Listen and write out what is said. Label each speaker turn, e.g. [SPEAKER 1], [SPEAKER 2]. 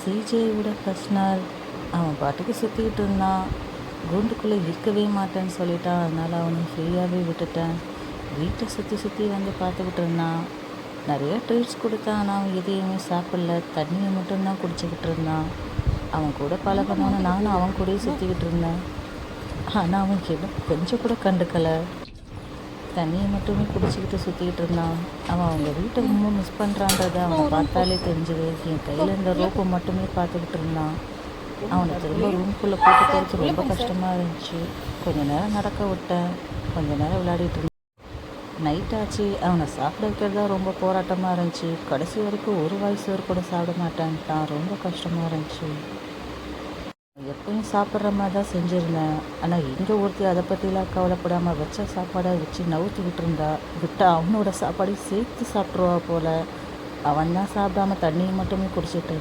[SPEAKER 1] சிஜேயோட first நாள் அவன் பாட்டுக்கு சுற்றிக்கிட்டு இருந்தான். கூண்டுக்குள்ளே இருக்கவே மாட்டேன்னு சொல்லிட்டான். அதனால் அவனை ஃப்ரீயாகவே விட்டுட்டேன். வீட்டை சுற்றி சுற்றி வந்து பார்த்துக்கிட்டு இருந்தான். நிறைய ட்ரீட்ஸ் கொடுத்தான். ஆனால் அவன் எதையுமே சாப்பிடல. தண்ணியை மட்டும்தான் குடிச்சிக்கிட்டு இருந்தான். அவன் கூட பழகணும்னு நானும் அவன் கூடயே சுற்றிக்கிட்டு இருந்தேன். ஆனால் அவன் கொஞ்சம் கூட கண்டுக்கலை. தண்ணியை மட்டுமே குடிச்சிக்கிட்டு சுற்றிக்கிட்டு இருந்தான். அவன் அவங்க வீட்டை ரொம்ப மிஸ் பண்ணுறான்றதை அவனை பார்த்தாலே தெரிஞ்சுது. என் கையில் இருந்த ரோப்பை மட்டுமே பார்த்துக்கிட்டு இருந்தான். அவனை திரும்ப ரூம்குள்ளே போட்டு போகிறது ரொம்ப கஷ்டமாக இருந்துச்சு. கொஞ்சம் நேரம் நடக்க விட்டேன். கொஞ்சம் நேரம் விளையாடிட்டு இருந்தேன். நைட் ஆச்சு. அவனை சாப்பிட வைக்கிறது தான் ரொம்ப போராட்டமாக இருந்துச்சு. கடைசி வரைக்கும் ஒரு வாய் சோறு கூட சாப்பிட மாட்டேன்ட்டான். ரொம்ப கஷ்டமாக இருந்துச்சு. எப்பயும் சாப்பிட்ற மாதிரி தான் செஞ்சுருந்தேன். ஆனால் இங்கே ஒருத்தி அதை பற்றிலாம் கவலைப்படாமல் வச்ச சாப்பாடை வச்சு நவுத்திக்கிட்டு இருந்தா. விட்டா அவனோட சாப்பாடையும் சேர்த்து சாப்பிட்ருவா போல். அவன் தான் சாப்பிடாம தண்ணியை மட்டுமே குடிச்சிட்டு இருந்தான்.